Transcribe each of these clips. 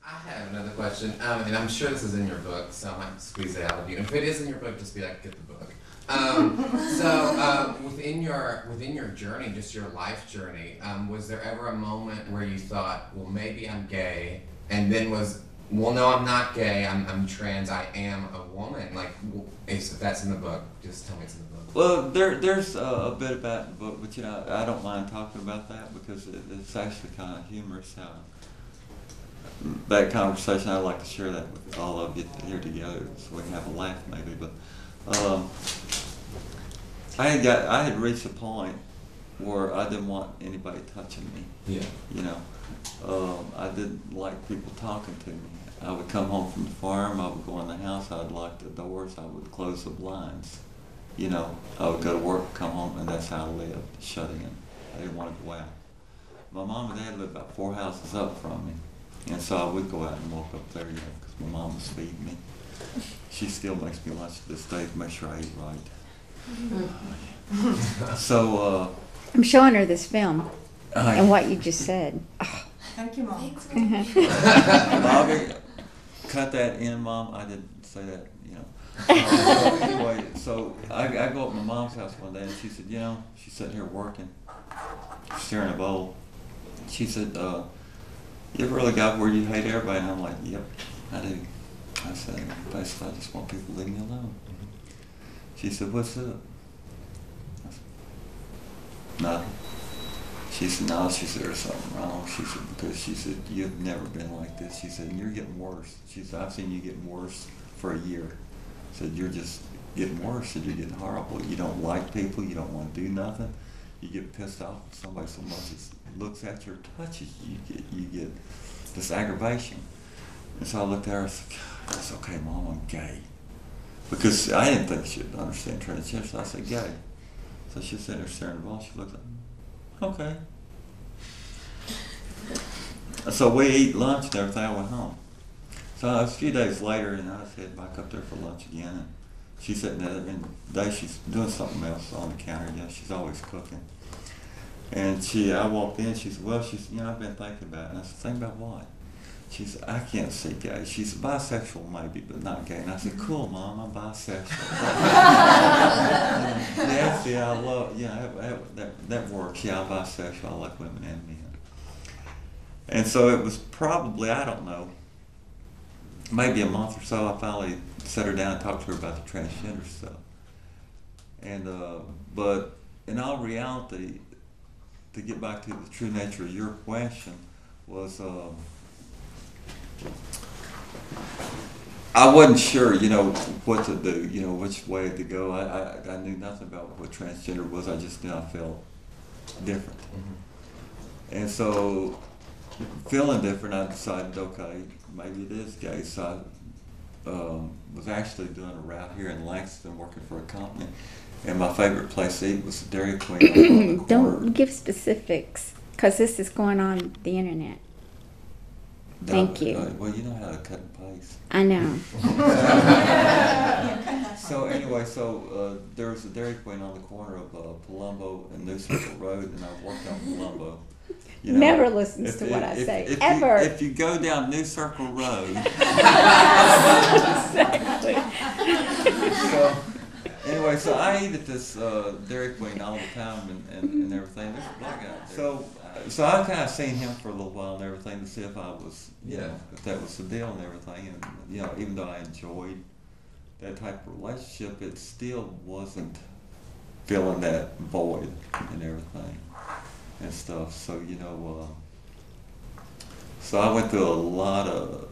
I have another question, and I'm sure this is in your book, so I might squeeze it out of you. If it is in your book, just be like, get the book. Within your journey, just your life journey, was there ever a moment where you thought, well, maybe I'm gay, and then well, no, I'm not gay. I'm trans. I am a woman. Like, if that's in the book, just tell me it's in the book. Well, there's a bit about the book, but I don't mind talking about that because it's actually kind of humorous how that conversation. I'd like to share that with all of you here together so we can have a laugh maybe. But I had reached a point where I didn't want anybody touching me. Yeah. I didn't like people talking to me. I would come home from the farm, I would go in the house, I would lock the doors, I would close the blinds. I would go to work, come home, and that's how I lived, shut in. I didn't want to go out. My mom and dad lived about 4 houses up from me, and so I would go out and walk up there, because my mom was feeding me. She still makes me lunch to this day to make sure I eat right. So, I'm showing her this film and what you just said. Oh. Thank you, Mom. Bobby, cut that in, Mom. I didn't say that, Anyway, so I go up to my mom's house one day, and she said, she's sitting here working, stirring a bowl. She said, you ever really got where you hate everybody? And I'm like, yep, I do. I said, basically, I just want people to leave me alone. She said, what's up? I said, nothing. She said, no, she said, there's something wrong. She said, because she said, you've never been like this. She said, and you're getting worse. She said, I've seen you getting worse for a year. Said, you're just getting worse. Said, you're getting horrible. You don't like people. You don't want to do nothing. You get pissed off when somebody so much as looks at you or touches you. You get this aggravation. And so I looked at her and said, God, it's okay, Mom, I'm gay. Because I didn't think she'd understand transgender, so I said, gay. So she sat there staring at the wall. She looked at me. Okay. So we eat lunch and everything. I went home. So a few days later, and I was heading back up there for lunch again. And she's sitting there, and today she's doing something else on the counter. She's always cooking. And I walked in. She said, "Well, I've been thinking about it." And I said, "Think about what?" She said, "I can't see gay." She's bisexual maybe, but not gay. And I said, "Cool, Mom, I'm bisexual." Yeah, see, I love, that works. Yeah, I'm bisexual. I like women and men. And so it was probably, I don't know, maybe a month or so, I finally sat her down and talked to her about the transgender stuff. And, but in all reality, to get back to the true nature of your question, was, I wasn't sure, what to do, which way to go. I knew nothing about what transgender was. I just knew I felt different. Mm-hmm. And so, feeling different, I decided, okay, maybe it is gay. So I was actually doing a route here in Langston, working for a company. And my favorite place to eat was the Dairy Queen. Don't give specifics, because this is going on the internet. Thank you. Well, you know how to cut and paste. I know. So anyway, there was a Dairy Queen on the corner of Palumbo and New Circle Road, and I worked on Palumbo. Never listens to what I say, ever. If you go down New Circle Road. Exactly. Anyway, so I eat at this Dairy Queen all the time and everything. There's a black guy. So I kind of seen him for a little while and everything to see if I was, if that was the deal and everything. And, even though I enjoyed that type of relationship, it still wasn't filling that void and everything and stuff. So, so I went through a lot of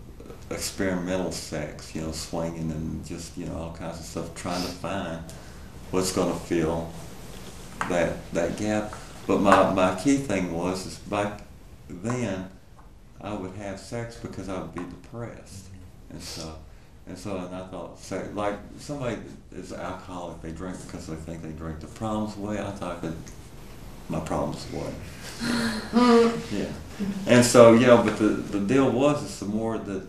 experimental sex, swinging and just, all kinds of stuff, trying to find what's going to fill that gap. But my key thing is back then, I would have sex because I would be depressed and stuff. And I thought, like somebody that is an alcoholic, they drink because they think they drink the problems away. I thought that my problems away. Yeah. And so, but the deal is the more the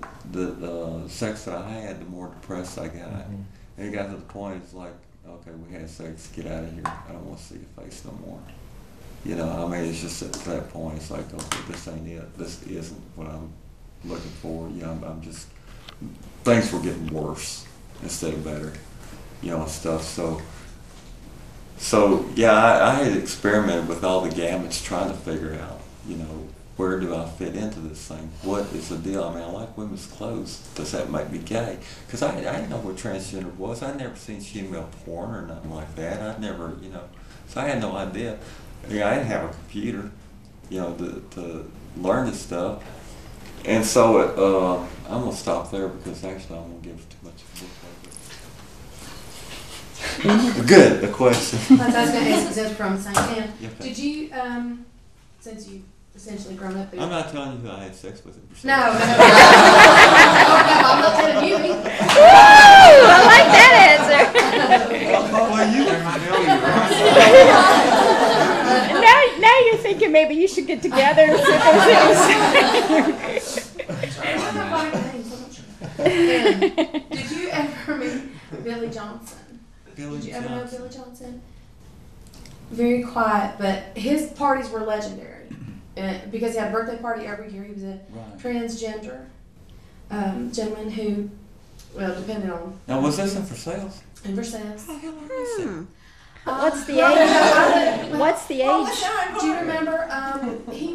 sex that I had, the more depressed I got. Mm-hmm. And it got to the point, it's like, okay, we had sex, get out of here. I don't want to see your face no more. It's just at that point, it's like, okay, this ain't it. This isn't what I'm looking forward. You know, I'm just, things were getting worse instead of better, you know, and stuff. So yeah, I had experimented with all the gamuts trying to figure out, you know, where do I fit into this thing? What is the deal? I mean, I like women's clothes. Does that make me gay? Because I didn't know what transgender was. I'd never seen female porn or nothing like that. I'd never, you know, so I had no idea. I didn't have a computer, you know, to learn this stuff. And so I'm going to stop there because actually I'm going to give too much of a Good, a question. I was going to ask, is that from St. Anne? Yeah, okay. Did you, since you essentially grown up there? I'm not telling you who I had sex with. No, no, no. I'm not telling you. Ooh, I like that answer. Well, you Now you're thinking maybe you should get together and see Did you ever meet Billy Johnson? Billy Did you ever know Johnson. Billy Johnson? Very quiet, but his parties were legendary. Because he had a birthday party every year. He was a Right. transgender gentleman who, well, depending on. Now, was this in for sales? In Versailles. What's the Well, age? What's the Oh, age? do you remember? He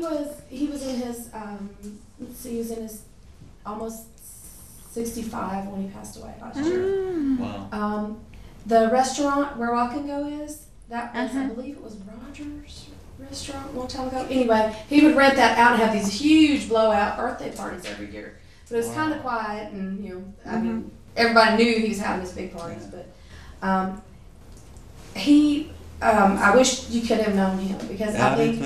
was in his. Let's see, he was in his almost 65 when he passed away last year. Mm. Wow. The restaurant where Rock and Go is, that was, I Uh-huh. believe it was Rogers Restaurant a long time ago. Anyway, he would rent that out and have these huge blowout birthday parties every year. But it was kind of quiet, and you know, I mean, everybody knew he was having his big parties. But I wish you could have known him because I think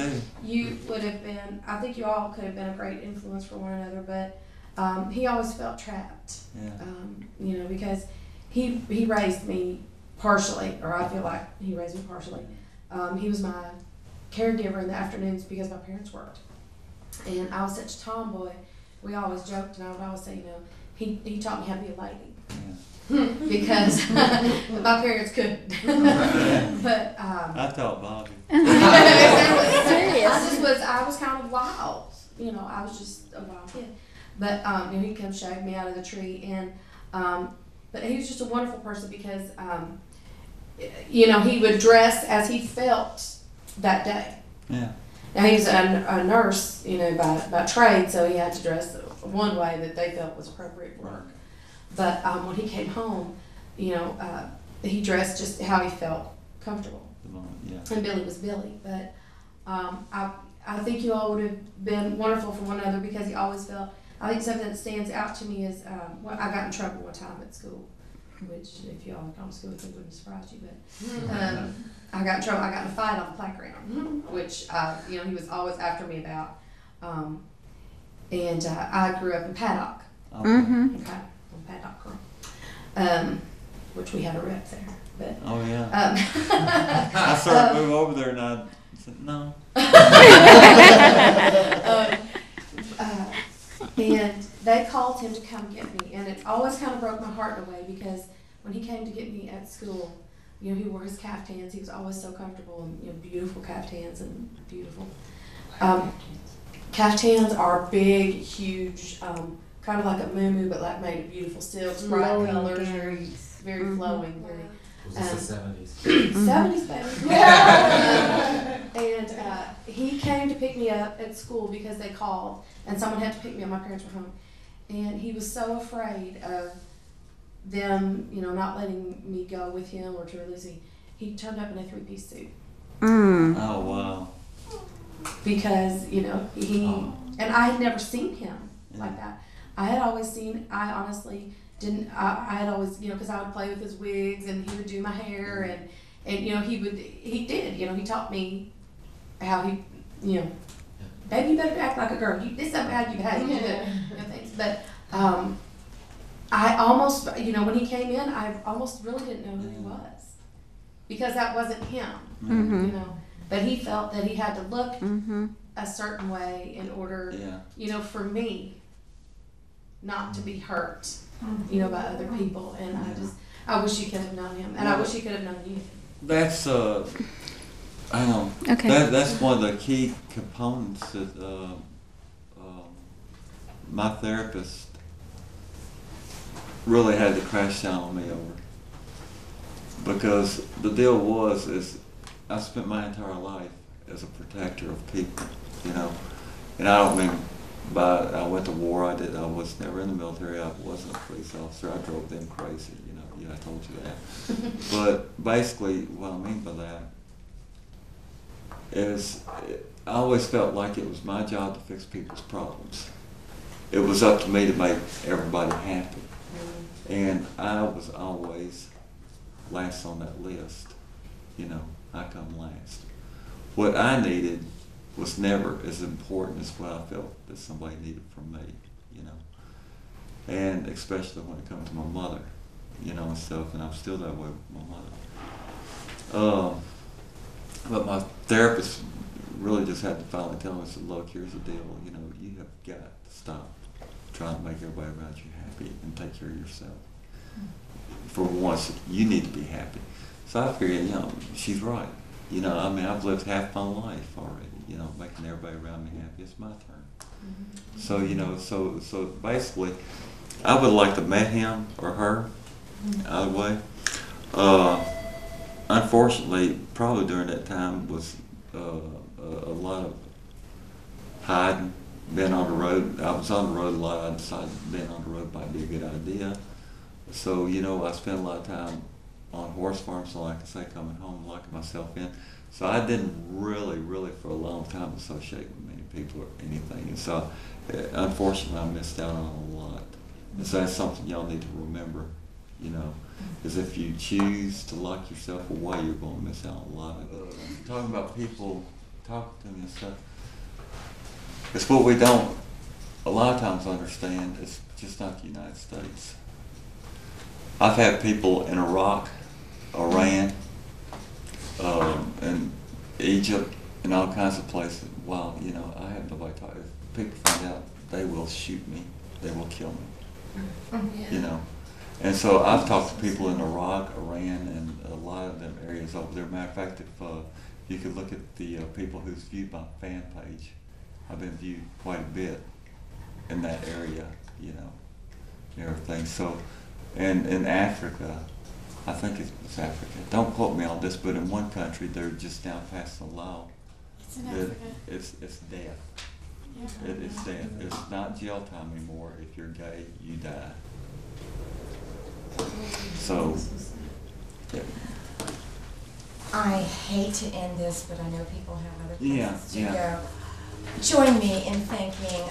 you would have been. I think you all could have been a great influence for one another. But he always felt trapped. Yeah. You know, because he raised me partially, or I feel like he raised me partially. He was my caregiver in the afternoons because my parents worked, and I was such a tomboy. We always joked, and I would always say, you know, he taught me how to be a lady. Yeah. Because my parents couldn't. But I taught Bobby. I was kind of wild. You know, I was just a wild kid. But you know, he'd come shag me out of the tree, and but he was just a wonderful person because you know, he would dress as he felt that day. Yeah. Now he was a nurse, you know, by trade, so he had to dress one way that they felt was appropriate for work. But when he came home, you know, he dressed just how he felt comfortable. Yeah. And Billy was Billy, but I think you all would have been wonderful for one another because he always felt. I think something that stands out to me is I got in trouble one time at school, which if you all had gone to school with me wouldn't surprise you, but I got in trouble. I got in a fight on the playground, which you know, he was always after me about. And I grew up in Paddock. Okay. Mm-hmm. Okay, on Paddock Creek, which we had a rep there. But Oh yeah. I started to move over there, and I said no. And they called him to come get me, and it always kind of broke my heart in a way because when he came to get me at school, you know, he wore his caftans. He was always so comfortable, and you know, beautiful caftans and beautiful. Caftans are big, huge, kind of like a muumuu, but like made of beautiful silks, bright Flowing colors, gowns. very flowing, very. Was this the 70s? 70s, baby. And he came to pick me up at school because they called, and someone had to pick me up. My parents were home, and he was so afraid of them, you know, not letting me go with him or to release me. He turned up in a three-piece suit Mm. Oh wow. because, you know, and I had never seen him like Yeah. that. I honestly didn't. I had always, you know, because I would play with his wigs and he would do my hair and you know, he did, you know, he taught me how he, you know, baby, you better act like a girl. This is how you behave. You know, things. But I almost, you know, when he came in, I almost really didn't know who he was because that wasn't him, Mm-hmm. you know. But he felt that he had to look Mm-hmm. a certain way in order, Yeah. you know, for me not to be hurt, you know, by other people. And I wish you could have known him, and I wish you could have known you. That's hang on. Okay. That's one of the key components that my therapist really had to crash down on me over. Because the deal was, is I spent my entire life as a protector of people, you know. And I don't mean by, I went to war, I was never in the military, I wasn't a police officer, I drove them crazy, you know, yeah, I told you that. But basically, what I mean by that is, I always felt like it was my job to fix people's problems. It was up to me to make everybody happy. And I was always last on that list, you know, I come last. What I needed was never as important as what I felt that somebody needed from me, you know. And especially when it comes to my mother, you know, and stuff, and I'm still that way with my mother. But my therapist really just had to finally tell me, said, look, here's the deal, you know, you have got to stop trying to make everybody around you happy and take care of yourself. For once, you need to be happy. So I figured, you know, she's right. You know, I mean, I've lived half my life already, you know, making everybody around me happy. It's my turn. So, you know, so basically, I would like to met him or her, either way. Unfortunately, probably during that time was a lot of hiding, being on the road. I was on the road a lot. I decided being on the road might be a good idea. So, you know, I spent a lot of time on horse farms, so like I say, coming home, locking myself in. So I didn't really for a long time associate with many people or anything. And so, unfortunately, I missed out on a lot. And so that's something y'all need to remember, you know, is if you choose to lock yourself away, you're going to miss out on a lot of it. Talking about people talking to me and stuff, it's what we don't a lot of times understand. It's just not the United States. I've had people in Iraq, Iran, and Egypt, and all kinds of places. Wow, you know, I have nobody talk. If people find out, they will shoot me. They will kill me. Yeah. You know, and so I've talked to people in Iraq, Iran, and a lot of them areas over there. Matter of fact, if you could look at the people who's viewed my fan page, I've been viewed quite a bit in that area. You know, and everything. So. And in Africa, I think it's Africa, don't quote me on this, but in one country they're just now passing a law. It's in that Africa. It's death. Yeah. It's death. It's not jail time anymore. If you're gay, you die. So, yeah. I hate to end this, but I know people have other Yeah, places to yeah. go. Join me in thanking